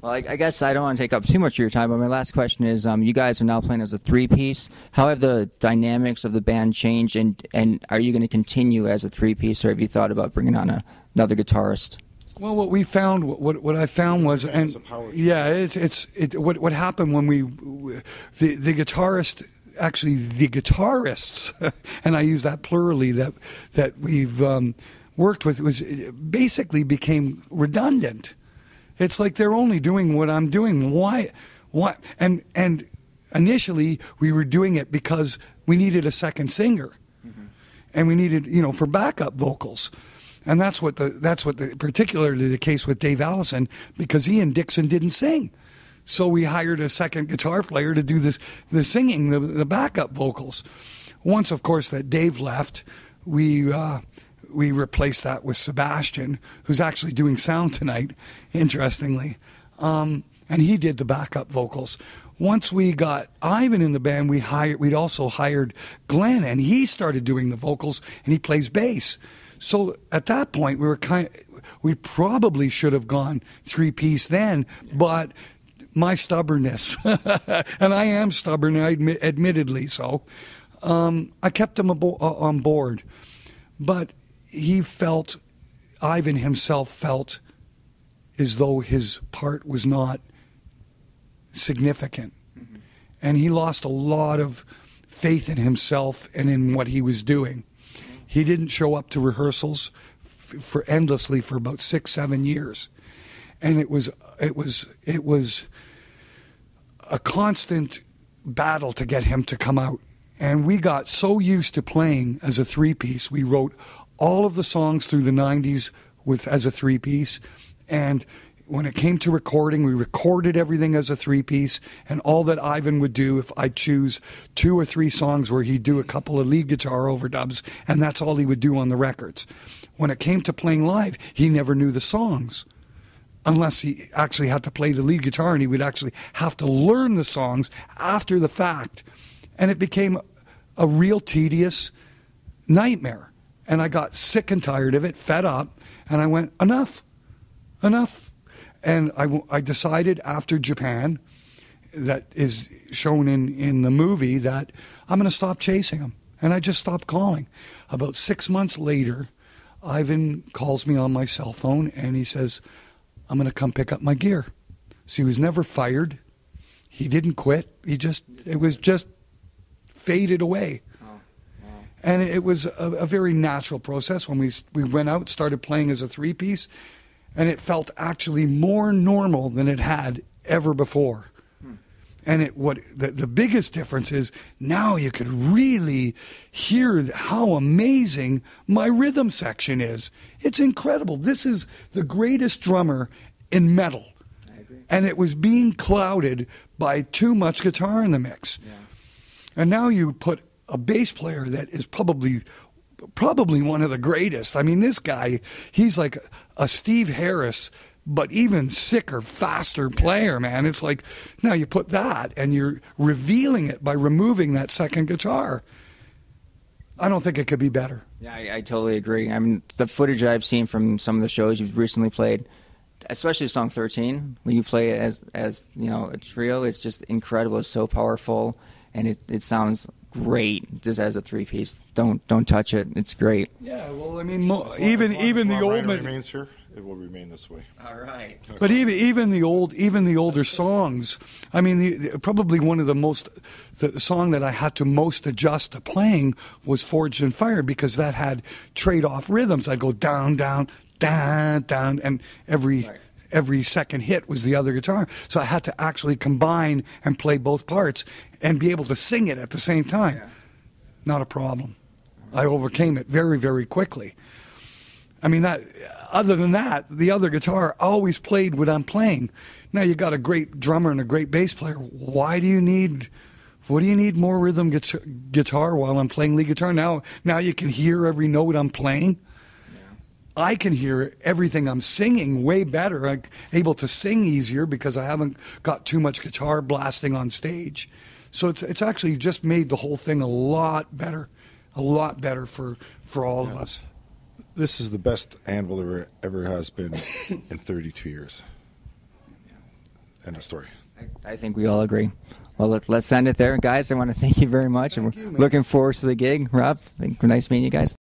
Well, I guess I don't want to take up too much of your time, but my last question is, you guys are now playing as a three-piece. How have the dynamics of the band changed, and are you going to continue as a three-piece, or have you thought about bringing on another guitarist? Well, what we found, what I found was, and yeah, what happened when the guitarist, actually the guitarists, and I use that plurally, that we've worked with, was basically became redundant. It's like they're only doing what I'm doing. Why? And initially we were doing it because we needed a second singer, and we needed, for backup vocals. And that's particularly the case with Dave Allison, because Ian Dixon didn't sing. So we hired a second guitar player to do the singing, the backup vocals. Once, of course, that Dave left, we replaced that with Sebastian, who's actually doing sound tonight, interestingly. And he did the backup vocals. Once we got Ivan in the band, we'd also hired Glenn, and he started doing the vocals, and he plays bass. So at that point, we probably should have gone three-piece then, but my stubbornness, and I am stubborn, admittedly so, I kept him on board. But Ivan himself felt as though his part was not significant. And he lost a lot of faith in himself and in what he was doing. He didn't show up to rehearsals for endlessly for about 6-7 years, and it was a constant battle to get him to come out. And we got so used to playing as a three-piece. We wrote all of the songs through the 90s as a three-piece, and when it came to recording, we recorded everything as a three-piece, and all that Ivan would do, if I choose 2 or 3 songs where he'd do a couple of lead guitar overdubs, and that's all he would do on the records. When it came to playing live, he never knew the songs, unless he actually had to play the lead guitar, and he would actually have to learn the songs after the fact. And it became a real tedious nightmare. And I got sick and tired of it, fed up, and I went, enough. And I decided after Japan, that is shown in the movie, that I'm going to stop chasing him. And I just stopped calling. About 6 months later, Ivan calls me on my cell phone, and he says, I'm going to come pick up my gear. So he was never fired. He didn't quit. It was just faded away. And it was a very natural process when we went out, started playing as a three-piece, and it felt actually more normal than it had ever before. And the biggest difference is now you could really hear how amazing my rhythm section is. It's incredible. This is the greatest drummer in metal. I agree. And it was being clouded by too much guitar in the mix. Yeah. And now you put a bass player that is probably one of the greatest. I mean, this guy, he's like a Steve Harris, but even sicker, faster player, man. It's like, now you put that, and you're revealing it by removing that second guitar. I don't think it could be better. Yeah, I totally agree. I mean, the footage I've seen from some of the shows you've recently played, especially song 13, when you play it as a trio, it's just incredible. It's so powerful, and it sounds great just as a three-piece. Don't touch it. It's great. Yeah, well, I mean, even the old Reiner remains here, it will remain this way. All right. But even the older songs. I mean, probably one of the song that I had to most adjust to playing was "Forged in Fire," because that had trade-off rhythms. I'd go down, down, down, down, and every second hit was the other guitar. So I had to actually combine and play both parts and be able to sing it at the same time. Yeah. Not a problem. I overcame it very, very quickly. I mean, other than that, the other guitar always played what I'm playing. Now you got a great drummer and a great bass player. What do you need more rhythm guitar while I'm playing lead guitar? Now you can hear every note I'm playing. I can hear everything I'm singing way better. I'm able to sing easier because I haven't got too much guitar blasting on stage. So it's actually just made the whole thing a lot better for all of us. This is the best Anvil ever has been in 32 years. End of story. I think we all agree. Well, let's end it there. Guys, I want to thank you very much. Thank and you, we're man. looking forward to the gig. Rob, nice meeting you guys.